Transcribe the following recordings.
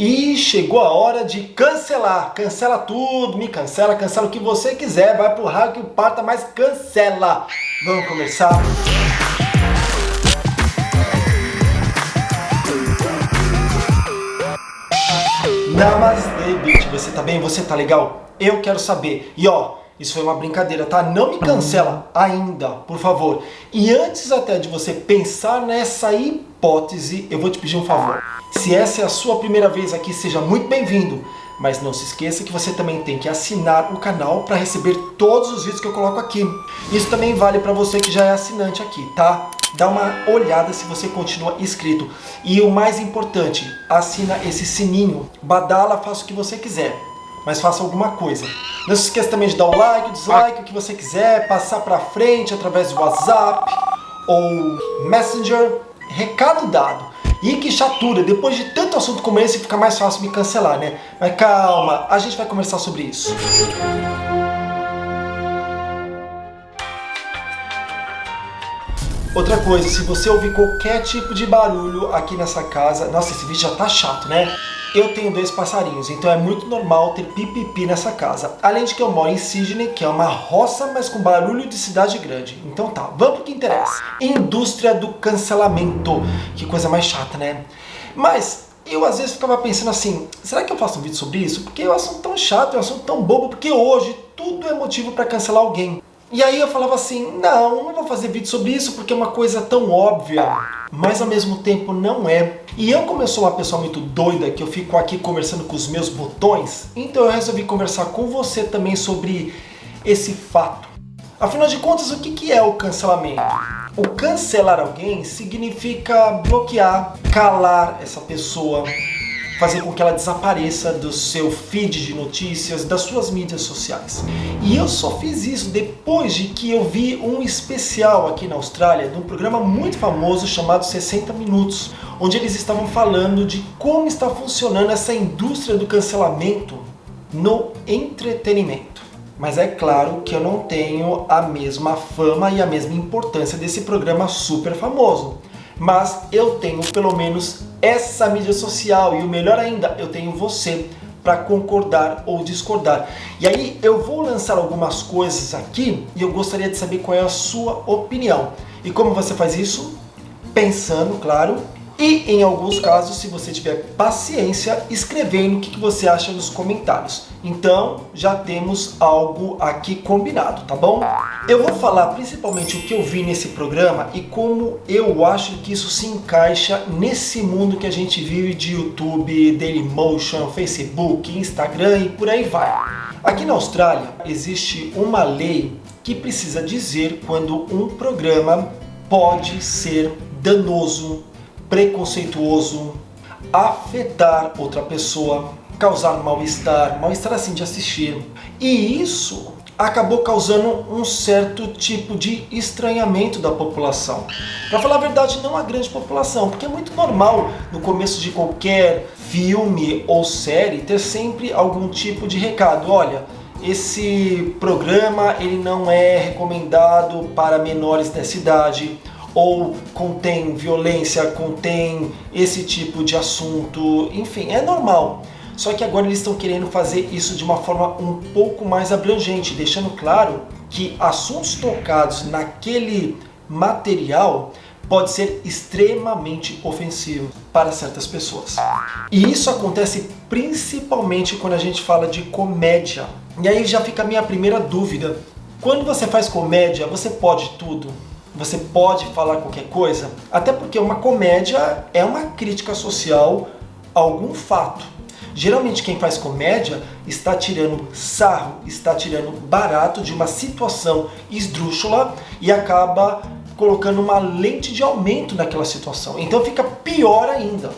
E chegou a hora de cancelar. Cancela tudo, me cancela, cancela o que você quiser. Vai pro raio que o parta, mas cancela. Vamos começar? Namastê, bitch. Você tá bem? Você tá legal? Eu quero saber. E ó, isso foi uma brincadeira, tá? Não me cancela ainda, por favor. E antes até de você pensar nessa hipótese, eu vou te pedir um favor. Se essa é a sua primeira vez aqui, seja muito bem-vindo. Mas não se esqueça que você também tem que assinar o canal para receber todos os vídeos que eu coloco aqui. Isso também vale para você que já é assinante aqui, tá? Dá uma olhada se você continua inscrito. E o mais importante, assina esse sininho. Badala, faça o que você quiser, mas faça alguma coisa. Não se esqueça também de dar o like, o dislike, o que você quiser, passar para frente através do WhatsApp ou Messenger. Recado dado. E que chatura, depois de tanto assunto como esse, fica mais fácil me cancelar, né? Mas calma, a gente vai conversar sobre isso. Outra coisa, se você ouvir qualquer tipo de barulho aqui nessa casa... Nossa, esse vídeo já tá chato, né? Eu tenho 2 passarinhos, então é muito normal ter pipipi nessa casa. Além de que eu moro em Sydney, que é uma roça, mas com barulho de cidade grande. Então tá, vamos pro que interessa. Indústria do cancelamento. Que coisa mais chata, né? Mas eu às vezes ficava pensando assim, será que eu faço um vídeo sobre isso? Porque é um assunto tão chato, é um assunto tão bobo, porque hoje tudo é motivo para cancelar alguém. E aí eu falava assim, não vou fazer vídeo sobre isso porque é uma coisa tão óbvia, mas ao mesmo tempo não é. E eu, como eu sou uma pessoa muito doida, que eu fico aqui conversando com os meus botões, então eu resolvi conversar com você também sobre esse fato. Afinal de contas, o que é o cancelamento? O cancelar alguém significa bloquear, calar essa pessoa, fazer com que ela desapareça do seu feed de notícias, das suas mídias sociais. E eu só fiz isso depois de que eu vi um especial aqui na Austrália, de um programa muito famoso chamado 60 Minutos, onde eles estavam falando de como está funcionando essa indústria do cancelamento no entretenimento. Mas é claro que eu não tenho a mesma fama e a mesma importância desse programa super famoso. Mas eu tenho pelo menos essa mídia social e o melhor ainda, eu tenho você para concordar ou discordar. E aí eu vou lançar algumas coisas aqui e eu gostaria de saber qual é a sua opinião. E como você faz isso? Pensando, claro, e em alguns casos, se você tiver paciência, escrevendo o que você acha nos comentários. Então já temos algo aqui combinado, tá bom? Eu vou falar principalmente o que eu vi nesse programa e como eu acho que isso se encaixa nesse mundo que a gente vive de YouTube, Dailymotion, Facebook, Instagram e por aí vai. Aqui na Austrália existe uma lei que precisa dizer quando um programa pode ser danoso, preconceituoso, afetar outra pessoa, causar mal-estar assim de assistir. E isso acabou causando um certo tipo de estranhamento da população. Para falar a verdade, não a grande população, porque é muito normal no começo de qualquer filme ou série ter sempre algum tipo de recado. Olha, esse programa ele não é recomendado para menores dessa idade, ou contém violência, contém esse tipo de assunto, enfim, é normal. Só que agora eles estão querendo fazer isso de uma forma um pouco mais abrangente, deixando claro que assuntos tocados naquele material pode ser extremamente ofensivo para certas pessoas. E isso acontece principalmente quando a gente fala de comédia. E aí já fica a minha primeira dúvida. Quando você faz comédia, você pode tudo? Você pode falar qualquer coisa? Até porque uma comédia é uma crítica social a algum fato. Geralmente quem faz comédia está tirando sarro, está tirando barato de uma situação esdrúxula e acaba colocando uma lente de aumento naquela situação. Então fica pior ainda.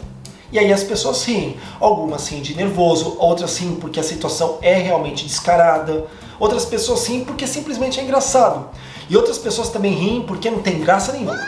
E aí as pessoas riem. Algumas riem de nervoso, outras riem porque a situação é realmente descarada. Outras pessoas riem porque simplesmente é engraçado. E outras pessoas também riem porque não tem graça nenhuma.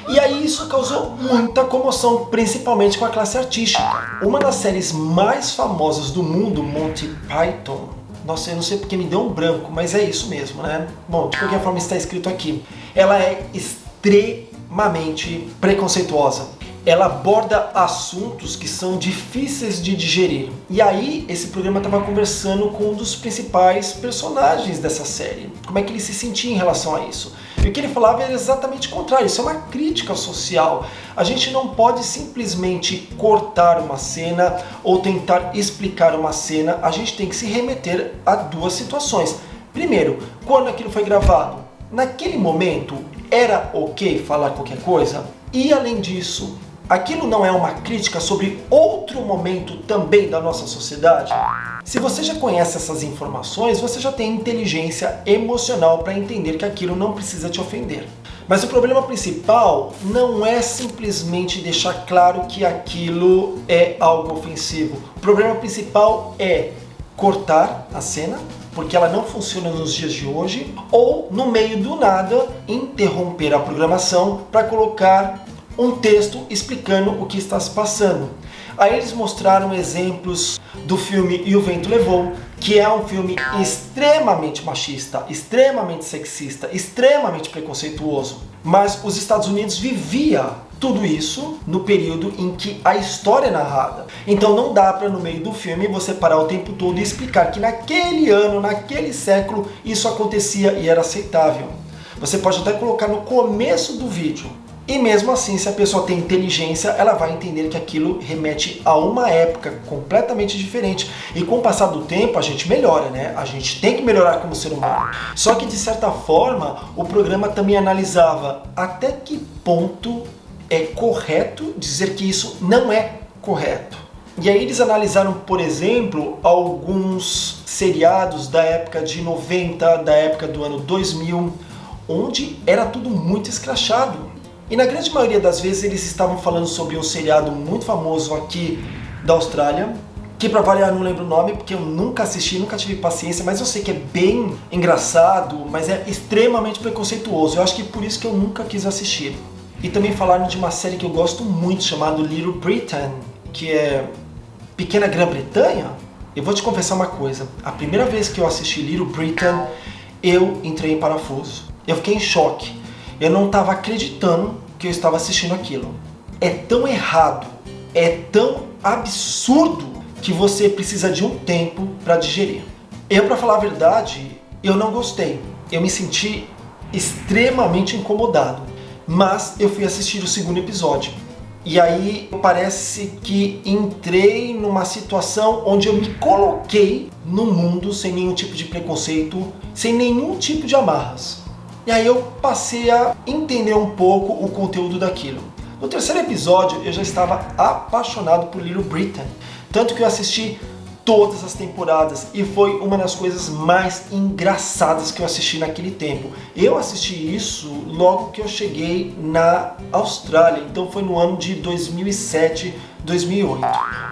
E aí isso causou muita comoção, principalmente com a classe artística. Uma das séries mais famosas do mundo, Monty Python, nossa, eu não sei porque me deu um branco, mas é isso mesmo, né? Bom, de qualquer forma está escrito aqui. Ela é extremamente preconceituosa. ela aborda assuntos que são difíceis de digerir. E aí, esse programa estava conversando com um dos principais personagens dessa série. Como é que ele se sentia em relação a isso? E o que ele falava era exatamente o contrário, isso é uma crítica social. A gente não pode simplesmente cortar uma cena ou tentar explicar uma cena, a gente tem que se remeter a duas situações. Primeiro, quando aquilo foi gravado, naquele momento era ok falar qualquer coisa? E além disso, aquilo não é uma crítica sobre outro momento também da nossa sociedade? Se você já conhece essas informações, você já tem inteligência emocional para entender que aquilo não precisa te ofender. Mas o problema principal não é simplesmente deixar claro que aquilo é algo ofensivo. O problema principal é cortar a cena, porque ela não funciona nos dias de hoje, ou no meio do nada interromper a programação para colocar um texto explicando o que está se passando. Aí eles mostraram exemplos do filme E o Vento Levou, que é um filme extremamente machista, extremamente sexista, extremamente preconceituoso. Mas os Estados Unidos vivia tudo isso no período em que a história é narrada. Então não dá para no meio do filme você parar o tempo todo e explicar que naquele ano, naquele século, isso acontecia e era aceitável. Você pode até colocar no começo do vídeo. E mesmo assim, se a pessoa tem inteligência, ela vai entender que aquilo remete a uma época completamente diferente. E com o passar do tempo, a gente melhora, né? A gente tem que melhorar como ser humano. Só que, de certa forma, o programa também analisava até que ponto é correto dizer que isso não é correto. E aí eles analisaram, por exemplo, alguns seriados da época de 90, da época do ano 2000, onde era tudo muito escrachado. E na grande maioria das vezes eles estavam falando sobre um seriado muito famoso aqui da Austrália, que para variar não lembro o nome porque eu nunca assisti, nunca tive paciência, mas eu sei que é bem engraçado, mas é extremamente preconceituoso. Eu acho que por isso que eu nunca quis assistir. E também falaram de uma série que eu gosto muito, chamada Little Britain, que é Pequena Grã-Bretanha. Eu vou te confessar uma coisa, a primeira vez que eu assisti Little Britain, eu entrei em parafuso. Eu fiquei em choque. Eu não estava acreditando que eu estava assistindo aquilo. É tão errado, é tão absurdo que você precisa de um tempo para digerir. Eu, para falar a verdade, eu não gostei. Eu me senti extremamente incomodado. Mas eu fui assistir o segundo episódio. E aí parece que entrei numa situação onde eu me coloquei no mundo sem nenhum tipo de preconceito, sem nenhum tipo de amarras. E aí eu passei a entender um pouco o conteúdo daquilo. No terceiro episódio eu já estava apaixonado por Little Britain, tanto que eu assisti todas as temporadas e foi uma das coisas mais engraçadas que eu assisti naquele tempo. Eu assisti isso logo que eu cheguei na Austrália, então foi no ano de 2007, 2008.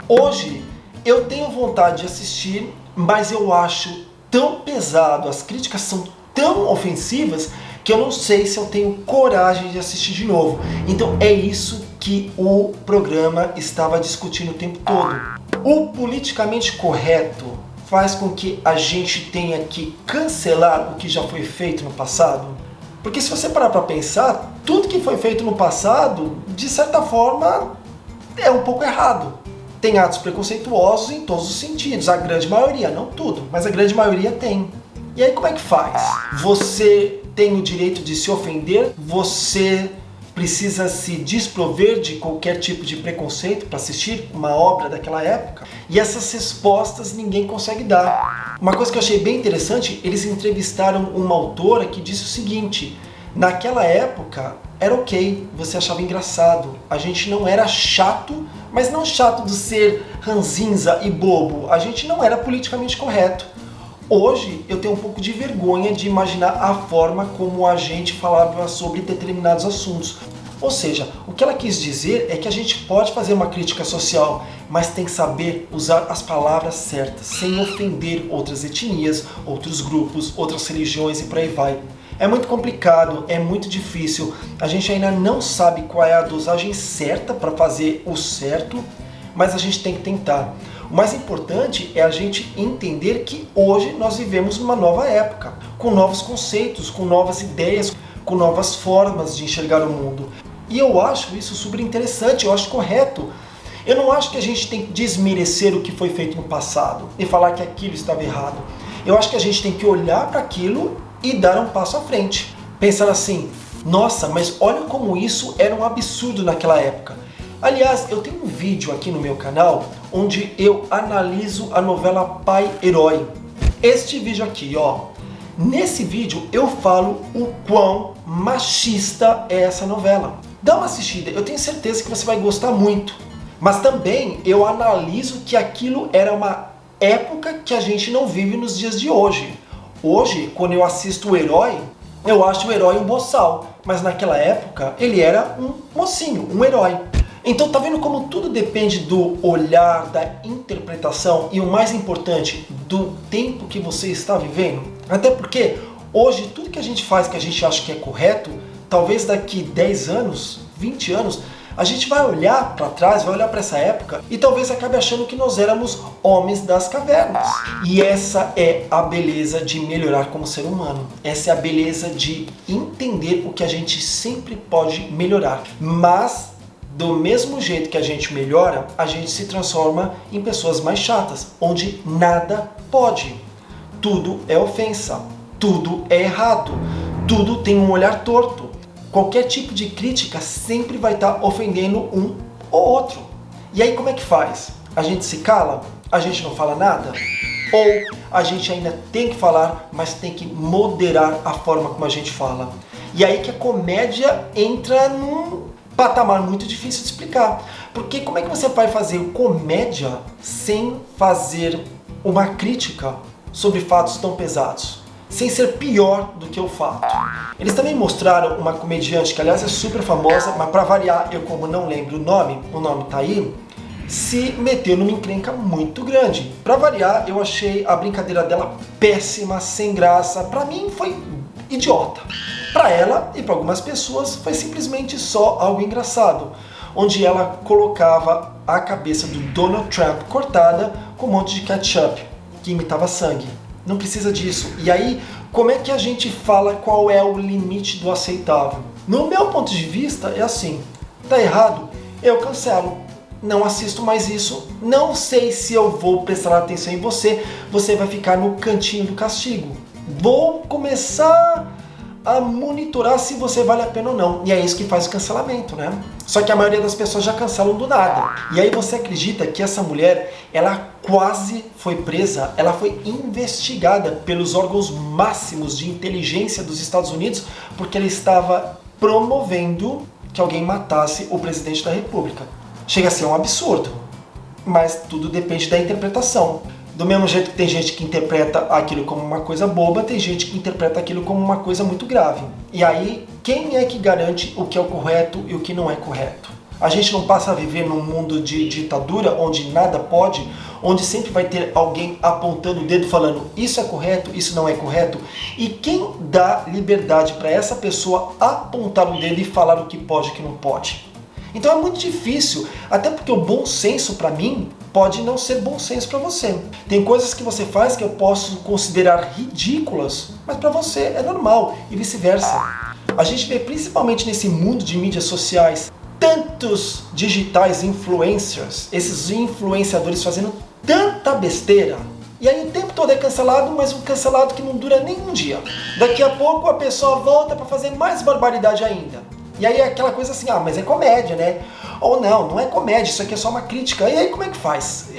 Hoje eu tenho vontade de assistir, mas eu acho tão pesado, as críticas são tão ofensivas que eu não sei se eu tenho coragem de assistir de novo. Então é isso que o programa estava discutindo o tempo todo. O politicamente correto faz com que a gente tenha que cancelar o que já foi feito no passado. Porque se você parar para pensar, tudo que foi feito no passado, de certa forma, é um pouco errado. Tem atos preconceituosos em todos os sentidos, a grande maioria, não tudo, mas a grande maioria tem. E aí como é que faz? Você tem o direito de se ofender, você precisa se desprover de qualquer tipo de preconceito para assistir uma obra daquela época? E essas respostas ninguém consegue dar. Uma coisa que eu achei bem interessante, eles entrevistaram uma autora que disse o seguinte: naquela época era ok, você achava engraçado, a gente não era chato, mas não chato de ser ranzinza e bobo, a gente não era politicamente correto. Hoje eu tenho um pouco de vergonha de imaginar a forma como a gente falava sobre determinados assuntos. Ou seja, o que ela quis dizer é que a gente pode fazer uma crítica social, mas tem que saber usar as palavras certas, sem ofender outras etnias, outros grupos, outras religiões e por aí vai. É muito complicado, é muito difícil, a gente ainda não sabe qual é a dosagem certa para fazer o certo, mas a gente tem que tentar. O mais importante é a gente entender que hoje nós vivemos uma nova época, com novos conceitos, com novas ideias, com novas formas de enxergar o mundo. E eu acho isso super interessante, eu acho correto. Eu não acho que a gente tem que desmerecer o que foi feito no passado e falar que aquilo estava errado. Eu acho que a gente tem que olhar para aquilo e dar um passo à frente. Pensar assim, nossa, mas olha como isso era um absurdo naquela época. Aliás, eu tenho um vídeo aqui no meu canal onde eu analiso a novela Pai Herói. Este vídeo aqui, ó. Nesse vídeo eu falo o quão machista é essa novela. Dá uma assistida, eu tenho certeza que você vai gostar muito. Mas também eu analiso que aquilo era uma época que a gente não vive nos dias de hoje. Hoje, quando eu assisto o Herói, eu acho o herói um boçal. Mas naquela época, ele era um mocinho, um herói. Então tá vendo como tudo depende do olhar, da interpretação e o mais importante, do tempo que você está vivendo? Até porque hoje tudo que a gente faz que a gente acha que é correto, talvez daqui 10 anos, 20 anos, a gente vai olhar para trás, vai olhar para essa época e talvez acabe achando que nós éramos homens das cavernas. E essa é a beleza de melhorar como ser humano. Essa é a beleza de entender o que a gente sempre pode melhorar. Mas do mesmo jeito que a gente melhora, a gente se transforma em pessoas mais chatas, onde nada pode. Tudo é ofensa, tudo é errado, tudo tem um olhar torto. Qualquer tipo de crítica sempre vai estar ofendendo um ou outro. E aí como é que faz? A gente se cala? A gente não fala nada? Ou a gente ainda tem que falar, mas tem que moderar a forma como a gente fala? E aí que a comédia entra num patamar muito difícil de explicar. Porque como é que você vai fazer comédia sem fazer uma crítica sobre fatos tão pesados? Sem ser pior do que o fato. Eles também mostraram uma comediante que aliás é super famosa, mas para variar, eu como não lembro o nome tá aí, se meteu numa encrenca muito grande. Para variar, eu achei a brincadeira dela péssima, sem graça, para mim foi idiota. Para ela e para algumas pessoas foi simplesmente só algo engraçado, onde ela colocava a cabeça do Donald Trump cortada com um monte de ketchup, que imitava sangue. Não precisa disso. E aí, como é que a gente fala qual é o limite do aceitável? No meu ponto de vista, é assim. Tá errado? Eu cancelo. Não assisto mais isso. Não sei se eu vou prestar atenção em você. Você vai ficar no cantinho do castigo. Vou começar a monitorar se você vale a pena ou não. E é isso que faz o cancelamento, né? Só que a maioria das pessoas já cancelam do nada. E aí você acredita que essa mulher, ela quase foi presa, ela foi investigada pelos órgãos máximos de inteligência dos Estados Unidos porque ela estava promovendo que alguém matasse o presidente da República. Chega a ser um absurdo, mas tudo depende da interpretação. Do mesmo jeito que tem gente que interpreta aquilo como uma coisa boba, tem gente que interpreta aquilo como uma coisa muito grave. E aí, quem é que garante o que é o correto e o que não é correto? A gente não passa a viver num mundo de ditadura, onde nada pode, onde sempre vai ter alguém apontando o dedo falando isso é correto, isso não é correto. E quem dá liberdade para essa pessoa apontar o dedo e falar o que pode e o que não pode? Então é muito difícil, até porque o bom senso para mim pode não ser bom senso para você. Tem coisas que você faz que eu posso considerar ridículas, mas para você é normal e vice-versa. A gente vê principalmente nesse mundo de mídias sociais tantos digitais influencers, esses influenciadores fazendo tanta besteira. E aí o tempo todo é cancelado, mas um cancelado que não dura nem um dia. Daqui a pouco a pessoa volta para fazer mais barbaridade ainda. E aí é aquela coisa assim, mas é comédia, né? Ou não é comédia, isso aqui é só uma crítica. E aí como é que faz?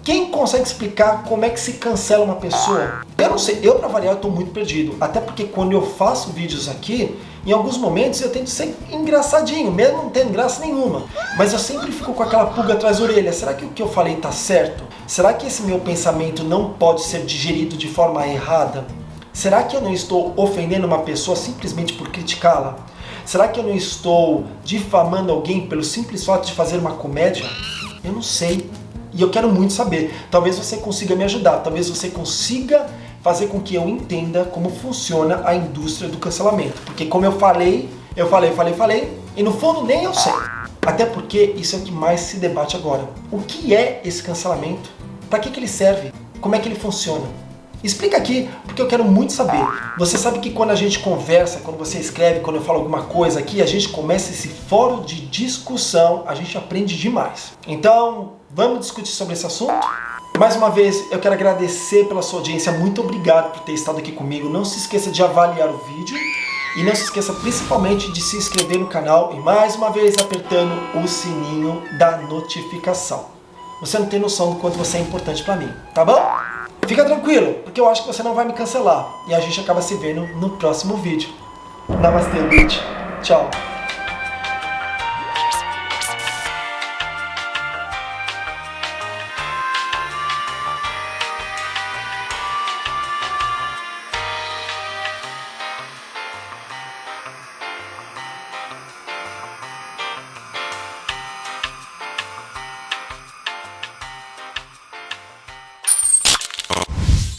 Quem consegue explicar como é que se cancela uma pessoa? Eu não sei, eu pra variar eu tô muito perdido. Até porque quando eu faço vídeos aqui, em alguns momentos eu tento ser engraçadinho, mesmo não tendo graça nenhuma. Mas eu sempre fico com aquela pulga atrás da orelha. Será que o que eu falei tá certo? Será que esse meu pensamento não pode ser digerido de forma errada? Será que eu não estou ofendendo uma pessoa simplesmente por criticá-la? Será que eu não estou difamando alguém pelo simples fato de fazer uma comédia? Eu não sei. E eu quero muito saber. Talvez você consiga me ajudar. Talvez você consiga fazer com que eu entenda como funciona a indústria do cancelamento. Porque como eu falei, e no fundo nem eu sei. Até porque isso é o que mais se debate agora. O que é esse cancelamento? Para que ele serve? Como é que ele funciona? Explica aqui, porque eu quero muito saber. Você sabe que quando a gente conversa, quando você escreve, quando eu falo alguma coisa aqui, a gente começa esse fórum de discussão, a gente aprende demais. Então, vamos discutir sobre esse assunto? Mais uma vez, eu quero agradecer pela sua audiência, muito obrigado por ter estado aqui comigo. Não se esqueça de avaliar o vídeo e não se esqueça principalmente de se inscrever no canal e mais uma vez apertando o sininho da notificação. Você não tem noção do quanto você é importante pra mim, tá bom? Fica tranquilo, porque eu acho que você não vai me cancelar. E a gente acaba se vendo no próximo vídeo. Namastê, bitch. Tchau.